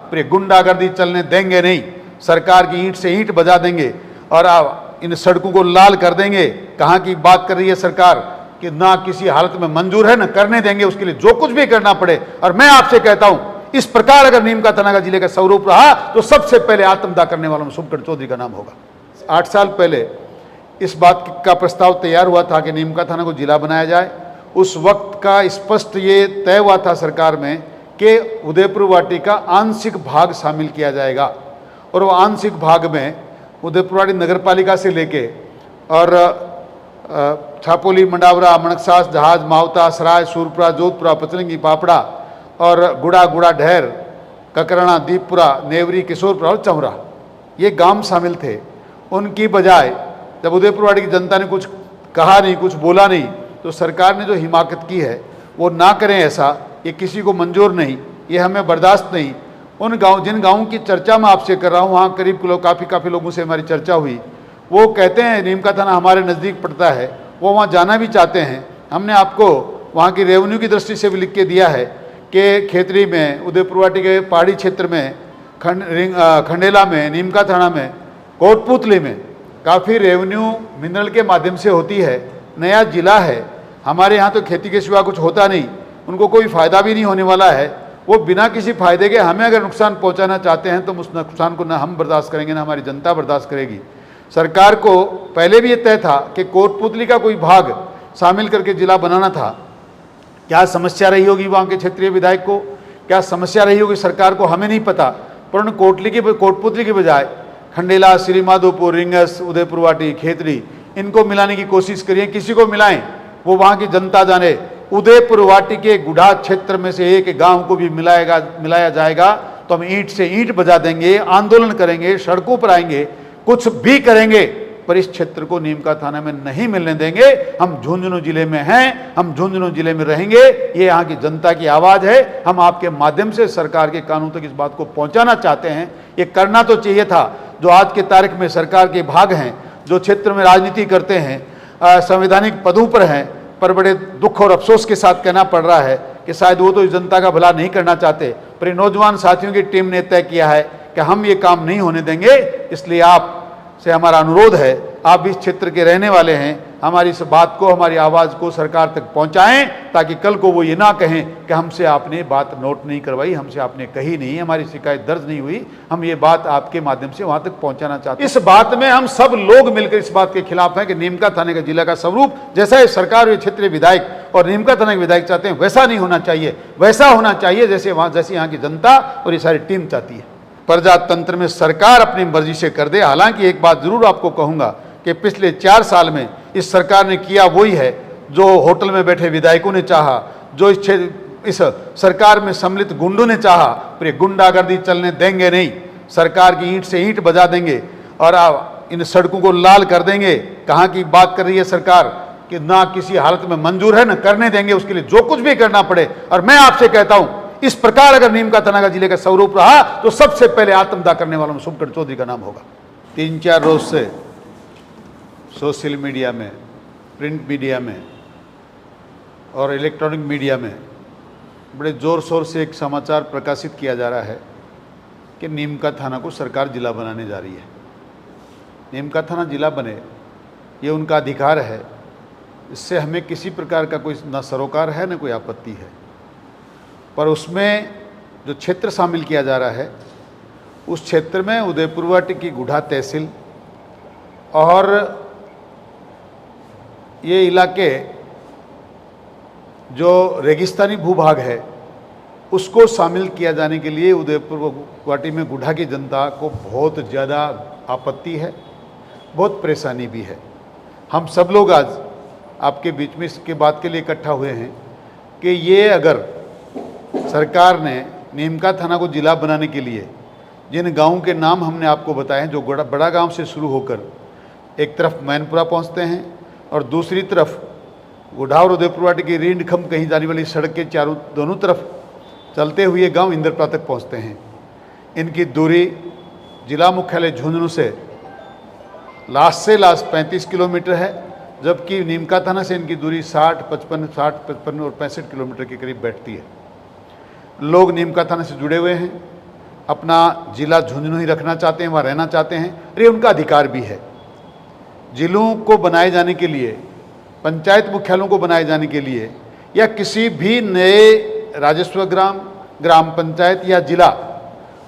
पर ये गुंडागर्दी चलने देंगे नहीं। सरकार की ईंट से ईंट बजा देंगे और इन सड़कों को लाल कर देंगे। कहाँ की बात कर रही है सरकार कि ना किसी हालत में मंजूर है, ना करने देंगे, उसके लिए जो कुछ भी करना पड़े। और मैं आपसे कहता हूं, इस प्रकार अगर नीमका थाना का जिले का स्वरूप रहा तो सबसे पहले आत्मदाह करने वालों में शुभकरण चौधरी का नाम होगा। 8 साल पहले इस बात का प्रस्ताव तैयार हुआ था कि नीमका थाना को जिला बनाया जाए। उस वक्त का स्पष्ट ये तय हुआ था सरकार में कि उदयपुर वाटी का आंशिक भाग शामिल किया जाएगा और वो आंशिक भाग में उदयपुर वाटी नगर पालिका से लेके और छापोली, मंडावरा, मणकसास, जहाज, मावता, सराय, सूरपुरा, जोधपुरा, पचलंगी, पापड़ा और गुड़ा, ढेर, ककराना, दीपपुरा, नेवरी, किशोरपुरा और चौरा, ये गांव शामिल थे। उनकी बजाय जब उदयपुर वाटी की जनता ने कुछ कहा नहीं, कुछ बोला नहीं, तो सरकार ने जो हिमाकत की है वो ना करें ऐसा, ये किसी को मंजूर नहीं, ये हमें बर्दाश्त नहीं। उन गांव, जिन गाँव की चर्चा मैं आपसे कर रहा हूँ, वहाँ करीब काफ़ी लोगों से हमारी चर्चा हुई। वो कहते हैं नीमका थाना हमारे नज़दीक पड़ता है, वो वहाँ जाना भी चाहते हैं। हमने आपको वहाँ की रेवेन्यू की दृष्टि से भी लिख के दिया है कि खेतरी में, उदयपुर वाटी के पहाड़ी क्षेत्र में, खंडेला में, नीमका थाना में, कोटपुतली में काफ़ी रेवेन्यू मिनरल के माध्यम से होती है। नया जिला है, हमारे यहाँ तो खेती के सिवा कुछ होता नहीं, उनको कोई फ़ायदा भी नहीं होने वाला है। वो बिना किसी फायदे के हमें अगर नुकसान पहुँचाना चाहते हैं तो उस नुकसान को ना हम बर्दाश्त करेंगे, ना हमारी जनता बर्दाश्त करेगी। सरकार को पहले भी ये तय था कि कोटपुतली का कोई भाग शामिल करके जिला बनाना था। क्या समस्या रही होगी वहाँ के क्षेत्रीय विधायक को, क्या समस्या रही होगी सरकार को, हमें नहीं पता। पर कोटपुतली के बजाय खंडेला, श्री माधोपुर, रिंगस, उदयपुर वाटी, खेतरी, इनको मिलाने की कोशिश करिए। किसी को मिलाएं, वो वहाँ की जनता जाने। उदयपुर वाटी के गुढ़ा क्षेत्र में से एक गांव को भी मिलाया जाएगा तो हम ईंट से ईंट बजा देंगे, आंदोलन करेंगे, सड़कों पर आएंगे, कुछ भी करेंगे, पर इस क्षेत्र को नीमका थाना में नहीं मिलने देंगे। हम झुंझुनू जिले में हैं, हम झुंझुनू जिले में रहेंगे। ये यहाँ की जनता की आवाज़ है। हम आपके माध्यम से सरकार के कानून तक इस बात को पहुँचाना चाहते हैं। ये करना तो चाहिए था। जो आज के तारीख में सरकार के भाग हैं, जो क्षेत्र में राजनीति करते हैं, संवैधानिक पदों पर हैं, पर बड़े दुख और अफसोस के साथ कहना पड़ रहा है कि शायद वो तो इस जनता का भला नहीं करना चाहते। पर नौजवान साथियों की टीम ने तय किया है कि हम ये काम नहीं होने देंगे। इसलिए आप से हमारा अनुरोध है, आप भी इस क्षेत्र के रहने वाले हैं, हमारी इस बात को, हमारी आवाज़ को सरकार तक पहुंचाएं, ताकि कल को वो ये ना कहें कि हमसे आपने बात नोट नहीं करवाई, हमसे आपने कही नहीं, हमारी शिकायत दर्ज नहीं हुई। हम ये बात आपके माध्यम से वहां तक पहुंचाना चाहते हैं। इस बात में हम सब लोग मिलकर इस बात के खिलाफ हैं कि नीमका थाने का जिला का स्वरूप जैसा ये सरकार, ये क्षेत्रीय विधायक और नीमका थाना के विधायक चाहते हैं वैसा नहीं होना चाहिए। वैसा होना चाहिए जैसे यहाँ की जनता और ये सारी टीम चाहती है। प्रजातंत्र में सरकार अपनी मर्जी से कर दे। हालांकि एक बात जरूर आपको कहूंगा कि पिछले 4 साल में इस सरकार ने किया वही है जो होटल में बैठे विधायकों ने चाहा, जो इस सरकार में सम्मिलित गुंडों ने चाहा। पर ये गुंडागर्दी चलने देंगे नहीं। सरकार की ईंट से ईंट बजा देंगे और इन सड़कों को लाल कर देंगे। कहाँ की बात कर रही है सरकार कि ना किसी हालत में मंजूर है, ना करने देंगे, उसके लिए जो कुछ भी करना पड़े। और मैं आपसे कहता हूं, इस प्रकार अगर नीमका थाना का जिले का स्वरूप रहा तो सबसे पहले आत्मदाह करने वालों में शुभकरण चौधरी का नाम होगा। 3-4 रोज से सोशल मीडिया में, प्रिंट मीडिया में और इलेक्ट्रॉनिक मीडिया में बड़े ज़ोर शोर से एक समाचार प्रकाशित किया जा रहा है कि नीमका थाना को सरकार जिला बनाने जा रही है। नीमका थाना जिला बने, ये उनका अधिकार है। इससे हमें किसी प्रकार का कोई ना सरोकार है, न कोई आपत्ति है। पर उसमें जो क्षेत्र शामिल किया जा रहा है, उस क्षेत्र में उदयपुर वाटी की गुढ़ा तहसील और ये इलाके जो रेगिस्तानी भूभाग है उसको शामिल किया जाने के लिए उदयपुर वाटी में गुढ़ा की जनता को बहुत ज़्यादा आपत्ति है, बहुत परेशानी भी है। हम सब लोग आज आपके बीच में इसके बात के लिए इकट्ठा हुए हैं कि ये अगर सरकार ने नीमका थाना को जिला बनाने के लिए जिन गाँवों के नाम हमने आपको बताए हैं, जो बड़ा गांव से शुरू होकर एक तरफ मैनपुरा पहुंचते हैं और दूसरी तरफ गुढ़ा और उदयपुर वाटी की रींडखम कहीं जाने वाली सड़क के दोनों तरफ चलते हुए गांव इंद्रप्रा तक पहुंचते हैं। इनकी दूरी जिला मुख्यालय झुंझुनू से लास्ट से लास्ट 35 किलोमीटर है, जबकि नीमका थाना से इनकी दूरी 60, 55 और 65 किलोमीटर के करीब बैठती है। लोग नीमका थाना से जुड़े हुए हैं अपना जिला झुंझुनू ही रखना चाहते हैं, वहाँ रहना चाहते हैं, और ये उनका अधिकार भी है। जिलों को बनाए जाने के लिए, पंचायत मुख्यालयों को बनाए जाने के लिए, या किसी भी नए राजस्व ग्राम पंचायत या जिला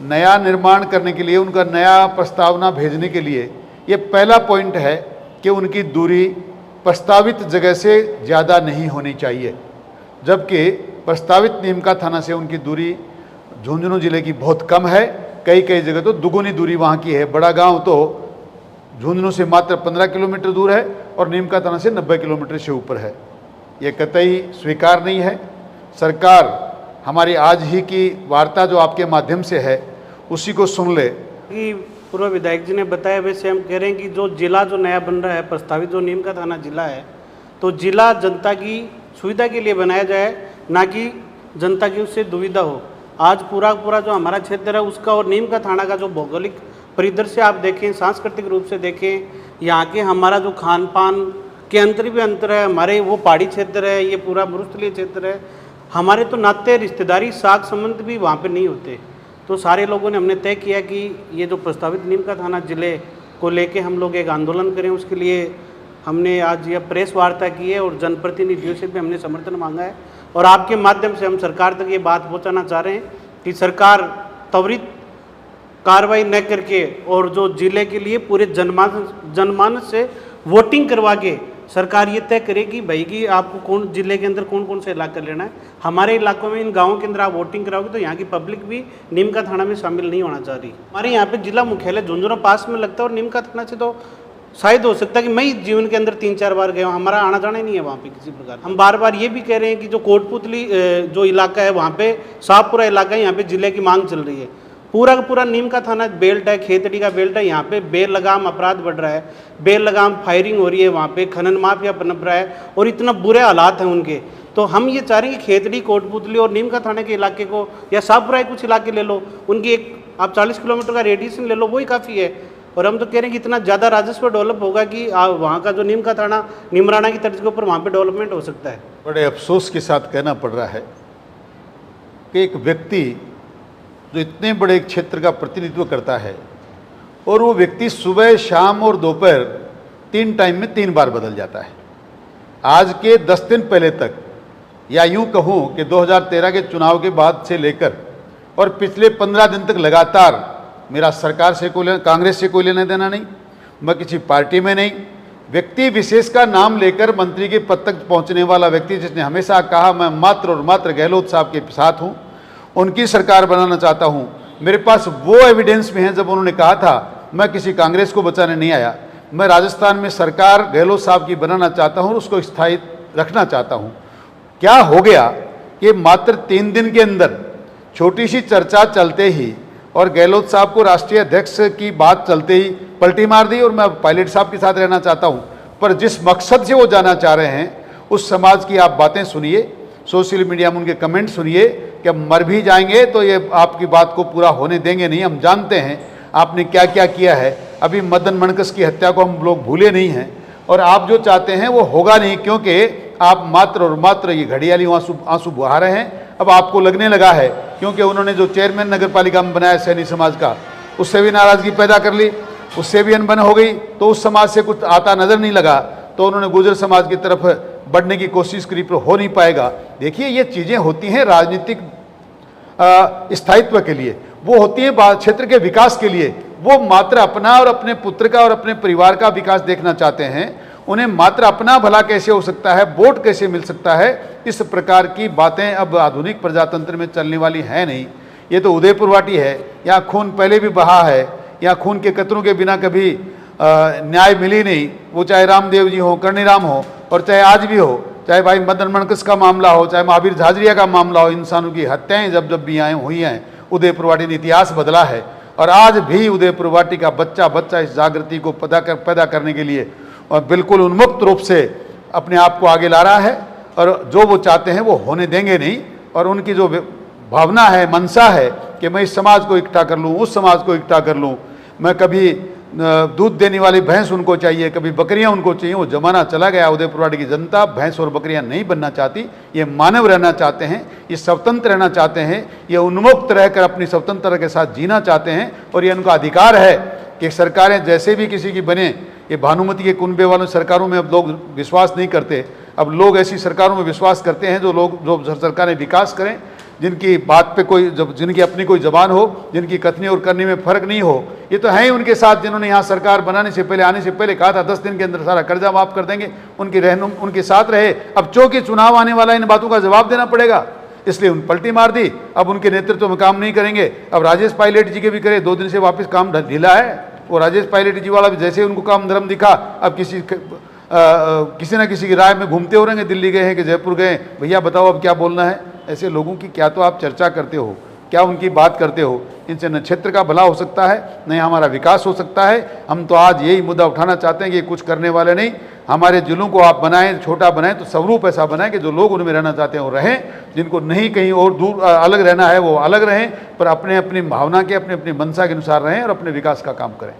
नया निर्माण करने के लिए, उनका नया प्रस्तावना भेजने के लिए, ये पहला पॉइंट है कि उनकी दूरी प्रस्तावित जगह से ज़्यादा नहीं होनी चाहिए। जबकि प्रस्तावित नीमका थाना से उनकी दूरी झुंझुनू जिले की बहुत कम है, कई जगह तो दुगुनी दूरी वहाँ की है। बड़ा गांव तो झुंझुनू से मात्र 15 किलोमीटर दूर है और नीमका थाना से 90 किलोमीटर से ऊपर है। ये कतई स्वीकार नहीं है। सरकार हमारी आज ही की वार्ता जो आपके माध्यम से है उसी को सुन ले। कि पूर्व विधायक जी ने बताया, वैसे हम कह रहे हैं कि जो जिला जो नया बन रहा है, प्रस्तावित जो नीमका थाना जिला है, तो जिला जनता की सुविधा के लिए बनाया जाए, ना कि जनता की उससे दुविधा हो। आज पूरा जो हमारा क्षेत्र है उसका और नीमका थाना का जो भौगोलिक परिदृश्य आप देखें, सांस्कृतिक रूप से देखें, यहाँ के हमारा जो खान पान के अंतर भी अंतर है। हमारे वो पहाड़ी क्षेत्र है, ये पूरा मरुस्थलीय क्षेत्र है। हमारे तो नाते रिश्तेदारी साख संबंध भी वहाँ पे नहीं होते। तो सारे लोगों ने हमने तय किया कि ये जो प्रस्तावित नीमका थाना जिले को लेके हम लोग एक आंदोलन करें। उसके लिए हमने आज यह प्रेस वार्ता की है और जनप्रतिनिधियों से भी हमने समर्थन मांगा है। और आपके माध्यम से हम सरकार तक ये बात पहुंचाना चाह रहे हैं कि सरकार त्वरित कार्रवाई न करके और जो जिले के लिए पूरे जनमानस से वोटिंग करवा के सरकार ये तय करेगी भाई कि आपको कौन जिले के अंदर कौन कौन से इलाका लेना है। हमारे इलाकों में इन गांवों के अंदर आप वोटिंग कराओगे तो यहाँ की पब्लिक भी नीमका थाना में शामिल नहीं होना चाह रही। हमारे यहाँ पे जिला मुख्यालय झुंझुनू पास में लगता है और नीमका थाना से तो शायद हो सकता है कि मैं ही जीवन के अंदर 3-4 बार गया हूँ, हमारा आना जाना ही नहीं है वहाँ पे किसी प्रकार। हम बार बार ये भी कह रहे हैं कि जो कोटपुतली जो इलाका है वहाँ पे शाहपुरा इलाका है, यहाँ पे जिले की मांग चल रही है। पूरा का पूरा नीमका थाना बेल्ट है, खेतड़ी का बेल्ट है। यहाँ पे बेलगाम अपराध बढ़ रहा है, बेलगाम फायरिंग हो रही है, वहाँ पे खनन माफिया पनप रहा है और इतना बुरे हालात हैं उनके। तो हम ये चाह रहे हैं कि खेतड़ी, कोटपुतली और नीमका थाने के इलाके को या शाहपुरा कुछ इलाके ले लो, उनकी एक आप 40 किलोमीटर का रेडिएशन ले लो, वही काफ़ी है। और हम तो कह रहे हैं कि इतना ज़्यादा राजस्व डेवलप होगा कि वहाँ का जो नीमका थाना निमराना की तर्ज के ऊपर वहाँ पे डेवलपमेंट हो सकता है। बड़े अफसोस के साथ कहना पड़ रहा है कि एक व्यक्ति जो इतने बड़े क्षेत्र का प्रतिनिधित्व करता है और वो व्यक्ति सुबह, शाम और दोपहर 3 टाइम में 3 बार बदल जाता है। आज के 10 दिन पहले तक, या यूँ कहूँ कि 2013 के चुनाव के बाद से लेकर और पिछले 15 दिन तक लगातार मेरा सरकार से कांग्रेस से कोई लेना देना नहीं, मैं किसी पार्टी में नहीं, व्यक्ति विशेष का नाम लेकर मंत्री के पद तक पहुंचने वाला व्यक्ति जिसने हमेशा कहा मैं मात्र और मात्र गहलोत साहब के साथ हूं, उनकी सरकार बनाना चाहता हूं। मेरे पास वो एविडेंस में है जब उन्होंने कहा था मैं किसी कांग्रेस को बचाने नहीं आया, मैं राजस्थान में सरकार गहलोत साहब की बनाना चाहता हूं, उसको स्थायी रखना चाहता हूं। क्या हो गया कि मात्र 3 दिन के अंदर छोटी सी चर्चा चलते ही और गहलोत साहब को राष्ट्रीय अध्यक्ष की बात चलते ही पलटी मार दी और मैं पायलट साहब के साथ रहना चाहता हूं। पर जिस मकसद से वो जाना चाह रहे हैं उस समाज की आप बातें सुनिए, सोशल मीडिया में उनके कमेंट सुनिए कि अब मर भी जाएंगे तो ये आपकी बात को पूरा होने देंगे नहीं। हम जानते हैं आपने क्या क्या किया है, अभी मदन मणकस की हत्या को हम लोग भूले नहीं हैं और आप जो चाहते हैं वो होगा नहीं, क्योंकि आप मात्र और मात्र ये घड़ियाली आंसू बहा रहे हैं। अब आपको लगने लगा है क्योंकि उन्होंने जो चेयरमैन नगर पालिका में बनाया सैनी समाज का, उससे भी नाराजगी पैदा कर ली, उससे भी अनबन हो गई, तो उस समाज से कुछ आता नजर नहीं लगा तो उन्होंने गुर्जर समाज की तरफ बढ़ने की कोशिश करी, पर हो नहीं पाएगा। देखिए ये चीज़ें होती हैं राजनीतिक स्थायित्व के लिए, वो होती हैं क्षेत्र के विकास के लिए। वो मात्र अपना और अपने पुत्र का और अपने परिवार का विकास देखना चाहते हैं। उन्हें मात्र अपना भला कैसे हो सकता है, वोट कैसे मिल सकता है, इस प्रकार की बातें अब आधुनिक प्रजातंत्र में चलने वाली है नहीं। ये तो उदयपुर वाटी है, यहाँ खून पहले भी बहा है, यहाँ खून के कतरों के बिना कभी न्याय मिली नहीं। वो चाहे रामदेव जी हो, कर्णीराम हो, और चाहे आज भी हो, चाहे भाई मदन मणकस का मामला हो, चाहे महावीर झाझरिया का मामला हो, इंसानों की हत्याएं जब भी हुई हैं, उदयपुर वाटी ने इतिहास बदला है। और आज भी उदयपुर वाटी का बच्चा इस जागृति को पैदा करने के लिए और बिल्कुल उन्मुक्त रूप से अपने आप को आगे ला रहा है, और जो वो चाहते हैं वो होने देंगे नहीं। और उनकी जो भावना है, मनसा है कि मैं इस समाज को इकट्ठा कर लूँ, उस समाज को इकट्ठा कर लूँ, मैं कभी दूध देने वाली भैंस उनको चाहिए, कभी बकरियां उनको चाहिए। वो जमाना चला गया। उदयपुरवाड़ी की जनता भैंस और बकरियां नहीं बनना चाहती। ये मानव रहना चाहते हैं, ये स्वतंत्र रहना चाहते हैं, ये उन्मुक्त रहकर अपनी स्वतंत्रता के साथ जीना चाहते हैं। और ये उनका अधिकार है कि सरकारें जैसे भी किसी की बने। ये भानुमति के कुनबे वालों सरकारों में अब लोग विश्वास नहीं करते। अब लोग ऐसी सरकारों में विश्वास करते हैं जो सरकारें विकास करें, जिनकी बात पे कोई जिनकी अपनी कोई जबान हो, जिनकी कथनी और करनी में फर्क नहीं हो। ये तो हैं ही उनके साथ जिन्होंने यहाँ सरकार बनाने से पहले, आने से पहले कहा था 10 दिन के अंदर सारा कर्जा माफ कर देंगे। उनके साथ रहे। अब चूंकि चुनाव आने वाला, इन बातों का जवाब देना पड़ेगा, इसलिए उन पलटी मार दी। अब उनके नेतृत्व में काम नहीं करेंगे। अब राजेश पायलट जी के भी करे, 2 दिन से वापस काम ढीला है। वो राजेश पायलट जी वाला भी जैसे उनको काम धर्म दिखा, अब किसी ना किसी की राय में घूमते हो रहेंगे। दिल्ली गए हैं कि जयपुर गए, भैया बताओ अब क्या बोलना है। ऐसे लोगों की क्या तो आप चर्चा करते हो, क्या उनकी बात करते हो। इनसे न क्षेत्र का भला हो सकता है, न हमारा विकास हो सकता है। हम तो आज यही मुद्दा उठाना चाहते हैं कि कुछ करने वाले नहीं। हमारे जिलों को आप बनाएं, छोटा बनाएं तो स्वरूप ऐसा बनाएं कि जो लोग उनमें रहना चाहते हैं वो रहें, जिनको नहीं कहीं और दूर अलग रहना है वो अलग रहें, पर अपने अपनी भावना के, अपनी अपनी मंशा के अनुसार रहें और अपने विकास का काम करें।